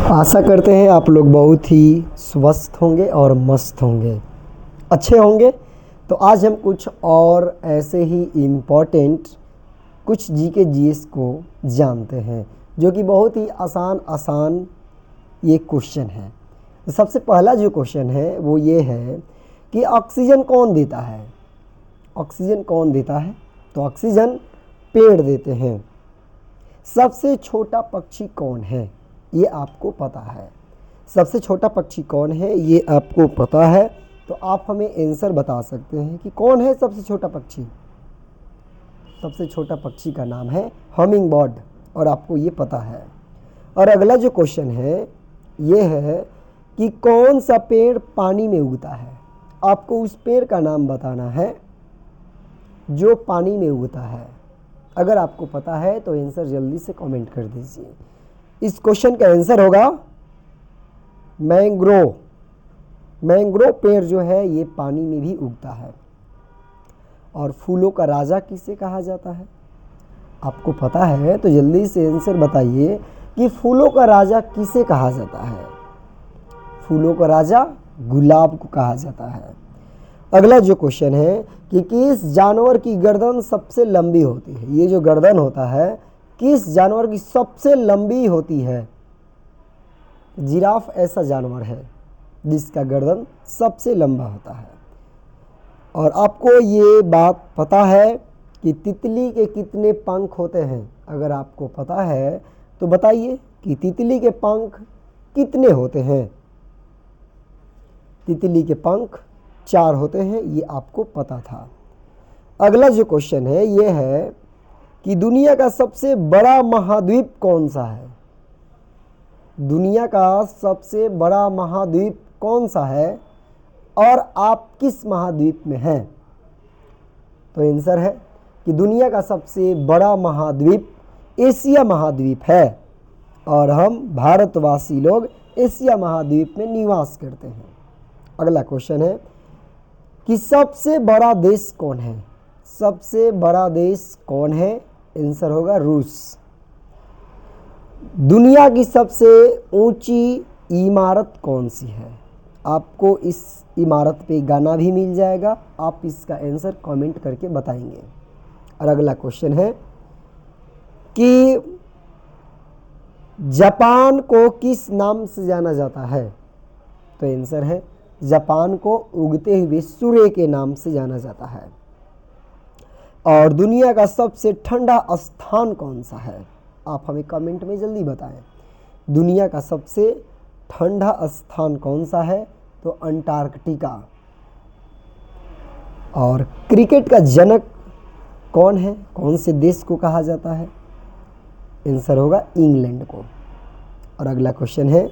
आशा करते हैं आप लोग बहुत ही स्वस्थ होंगे और मस्त होंगे, अच्छे होंगे। तो आज हम कुछ और ऐसे ही इम्पोर्टेंट कुछ जीके जीएस को जानते हैं जो कि बहुत ही आसान ये क्वेश्चन है। सबसे पहला जो क्वेश्चन है वो ये है कि ऑक्सीजन कौन देता है। ऑक्सीजन कौन देता है? तो ऑक्सीजन पेड़ देते हैं। सबसे छोटा पक्षी कौन है? ये आपको पता है। सबसे छोटा पक्षी कौन है ये आपको पता है। तो आप हमें आंसर बता सकते हैं कि कौन है सबसे छोटा पक्षी। सबसे छोटा पक्षी का नाम है हमिंग बर्ड और आपको ये पता है। और अगला जो क्वेश्चन है ये है कि कौन सा पेड़ पानी में उगता है। आपको उस पेड़ का नाम बताना है जो पानी में उगता है। अगर आपको पता है तो आंसर जल्दी से कमेंट कर दीजिए। इस क्वेश्चन का आंसर होगा मैंग्रोव। मैंग्रोव पेड़ जो है ये पानी में भी उगता है। और फूलों का राजा किसे कहा जाता है? आपको पता है तो जल्दी से आंसर बताइए कि फूलों का राजा किसे कहा जाता है। फूलों का राजा गुलाब को कहा जाता है। अगला जो क्वेश्चन है कि किस जानवर की गर्दन सबसे लंबी होती है। ये जो गर्दन होता है किस जानवर की सबसे लंबी होती है? जिराफ ऐसा जानवर है जिसका गर्दन सबसे लंबा होता है। और आपको ये बात पता है कि तितली के कितने पंख होते हैं? अगर आपको पता है तो बताइए कि तितली के पंख कितने होते हैं। तितली के पंख 4 होते हैं, ये आपको पता था। अगला जो क्वेश्चन है ये है कि दुनिया का सबसे बड़ा महाद्वीप कौन सा है। दुनिया का सबसे बड़ा महाद्वीप कौन सा है और आप किस महाद्वीप में हैं? तो आंसर है कि दुनिया का सबसे बड़ा महाद्वीप एशिया महाद्वीप है और हम भारतवासी लोग एशिया महाद्वीप में निवास करते हैं। अगला क्वेश्चन है कि सबसे बड़ा देश कौन है। सबसे बड़ा देश कौन है? आंसर होगा रूस। दुनिया की सबसे ऊंची इमारत कौन सी है? आपको इस इमारत पे गाना भी मिल जाएगा, आप इसका आंसर कमेंट करके बताएंगे। और अगला क्वेश्चन है कि जापान को किस नाम से जाना जाता है? तो आंसर है जापान को उगते हुए सूर्य के नाम से जाना जाता है। और दुनिया का सबसे ठंडा स्थान कौन सा है? आप हमें कमेंट में जल्दी बताएं। दुनिया का सबसे ठंडा स्थान कौन सा है? तो अंटार्कटिका। और क्रिकेट का जनक कौन है? कौन से देश को कहा जाता है? आंसर होगा इंग्लैंड को। और अगला क्वेश्चन है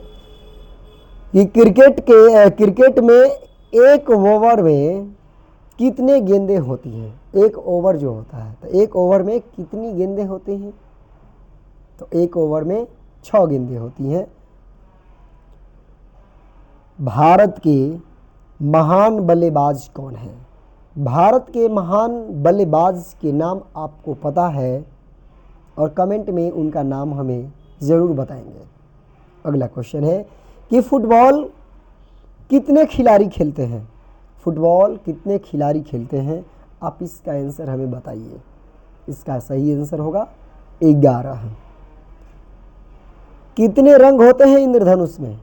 कि क्रिकेट में एक ओवर में कितने गेंदें होती हैं? एक ओवर जो होता है तो एक ओवर में कितनी गेंदें होती हैं? तो एक ओवर में 6 गेंदें होती हैं। भारत के महान बल्लेबाज कौन है? भारत के महान बल्लेबाज के नाम आपको पता है और कमेंट में उनका नाम हमें ज़रूर बताएंगे। अगला क्वेश्चन है कि फुटबॉल कितने खिलाड़ी खेलते हैं? फुटबॉल कितने खिलाड़ी खेलते हैं? आप इसका आंसर हमें बताइए। इसका सही आंसर होगा 11। कितने रंग होते हैं इंद्रधनुष में?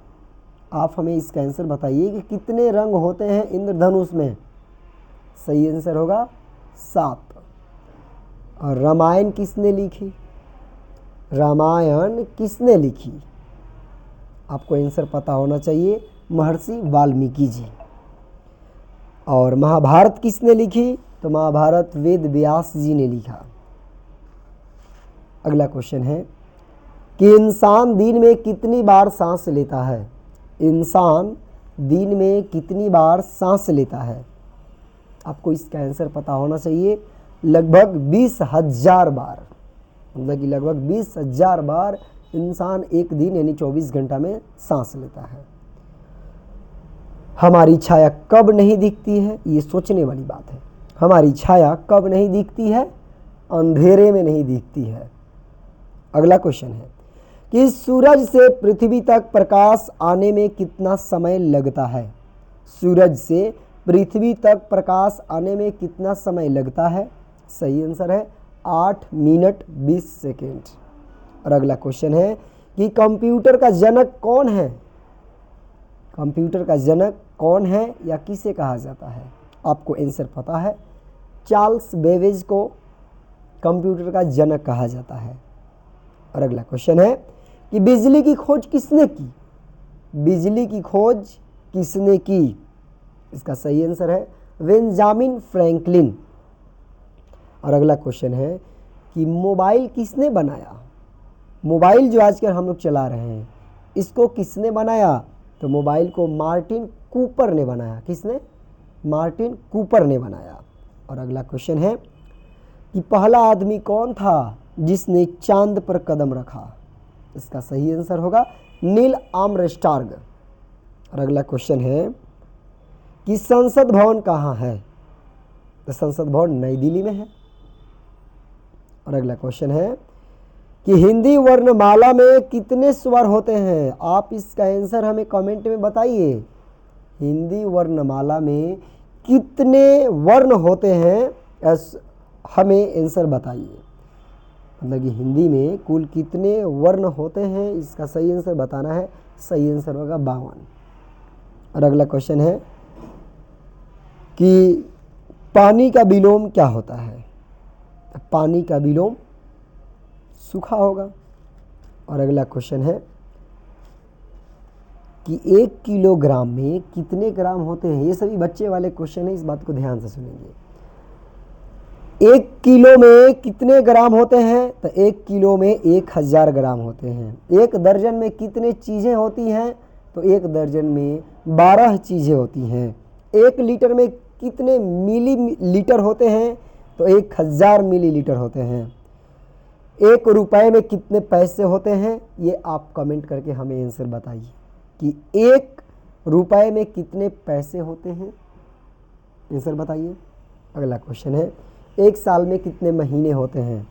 आप हमें इसका आंसर बताइए कि कितने रंग होते हैं इंद्रधनुष में? सही आंसर होगा 7। और रामायण किसने लिखी? रामायण किसने लिखी? आपको आंसर पता होना चाहिए, महर्षि वाल्मीकि जी। और महाभारत किसने लिखी? तो महाभारत वेद व्यास जी ने लिखा। अगला क्वेश्चन है कि इंसान दिन में कितनी बार सांस लेता है? इंसान दिन में कितनी बार सांस लेता है? आपको इसका आंसर पता होना चाहिए, लगभग 20,000 बार। मतलब कि लगभग 20,000 बार इंसान एक दिन यानी 24 घंटा में सांस लेता है। हमारी छाया कब नहीं दिखती है? ये सोचने वाली बात है। हमारी छाया कब नहीं दिखती है? अंधेरे में नहीं दिखती है। अगला क्वेश्चन है कि सूरज से पृथ्वी तक प्रकाश आने में कितना समय लगता है? सूरज से पृथ्वी तक प्रकाश आने में कितना समय लगता है? सही आंसर है 8 मिनट 20 सेकेंड। और अगला क्वेश्चन है कि कंप्यूटर का जनक कौन है? कंप्यूटर का जनक कौन है या किसे कहा जाता है? आपको आंसर पता है, चार्ल्स बेबेज को कंप्यूटर का जनक कहा जाता है। और अगला क्वेश्चन है कि बिजली की खोज किसने की? बिजली की खोज किसने की? इसका सही आंसर है बेंजामिन फ्रैंकलिन। और अगला क्वेश्चन है कि मोबाइल किसने बनाया? मोबाइल जो आजकल हम लोग चला रहे हैं, इसको किसने बनाया? तो मोबाइल को मार्टिन कूपर ने बनाया। किसने? मार्टिन कूपर ने बनाया। और अगला क्वेश्चन है कि पहला आदमी कौन था जिसने चांद पर कदम रखा? इसका सही आंसर होगा नील आर्मस्ट्रांग। और अगला क्वेश्चन है कि संसद भवन कहाँ है? तो संसद भवन नई दिल्ली में है। और अगला क्वेश्चन है कि हिंदी वर्णमाला में कितने स्वर होते हैं? आप इसका आंसर हमें कमेंट में बताइए। हिंदी वर्णमाला में कितने वर्ण होते हैं, हमें आंसर बताइए। मतलब कि हिंदी में कुल कितने वर्ण होते हैं, इसका सही आंसर बताना है। सही आंसर होगा 52। और अगला क्वेश्चन है कि पानी का विलोम क्या होता है? पानी का विलोम सूखा होगा। और अगला क्वेश्चन है कि 1 किलोग्राम में कितने ग्राम होते हैं? ये सभी बच्चे वाले क्वेश्चन है, इस बात को ध्यान से सुनेंगे। 1 किलो में कितने ग्राम होते हैं? तो 1 किलो में 1000 ग्राम होते हैं। 1 दर्जन में कितने चीज़ें होती हैं? तो 1 दर्जन में 12 चीज़ें होती हैं। 1 लीटर में कितने मिलीलीटर होते हैं? तो 1000 मिलीलीटर होते हैं। 1 रुपए में कितने पैसे होते हैं? ये आप कमेंट करके हमें आंसर बताइए कि 1 रुपए में कितने पैसे होते हैं, आंसर बताइए। अगला क्वेश्चन है 1 साल में कितने महीने होते हैं?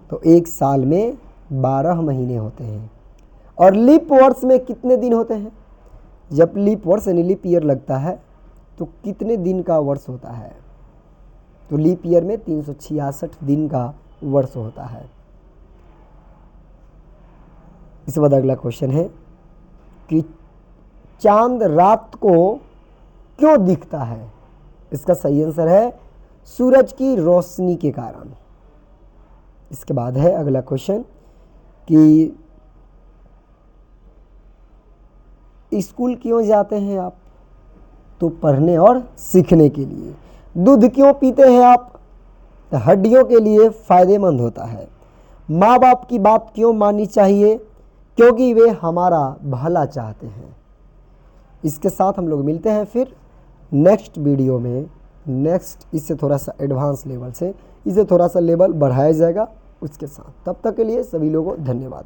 तो 1 साल में 12 महीने होते हैं। और लीप वर्ष में कितने दिन होते हैं? जब लीप वर्ष यानी लीप ईयर लगता है तो कितने दिन का वर्ष होता है? तो लीप ईयर में 366 दिन का वर्ष होता है। इसके बाद अगला क्वेश्चन है कि चांद रात को क्यों दिखता है? इसका सही आंसर है सूरज की रोशनी के कारण। इसके बाद है अगला क्वेश्चन कि स्कूल क्यों जाते हैं आप? तो पढ़ने और सीखने के लिए। दूध क्यों पीते हैं आप? तो हड्डियों के लिए फ़ायदेमंद होता है। माँ बाप की बात क्यों माननी चाहिए? क्योंकि वे हमारा भला चाहते हैं। इसके साथ हम लोग मिलते हैं फिर नेक्स्ट वीडियो में। नेक्स्ट इससे थोड़ा सा एडवांस लेवल से, इसे थोड़ा सा लेवल बढ़ाया जाएगा उसके साथ। तब तक के लिए सभी लोगों को धन्यवाद।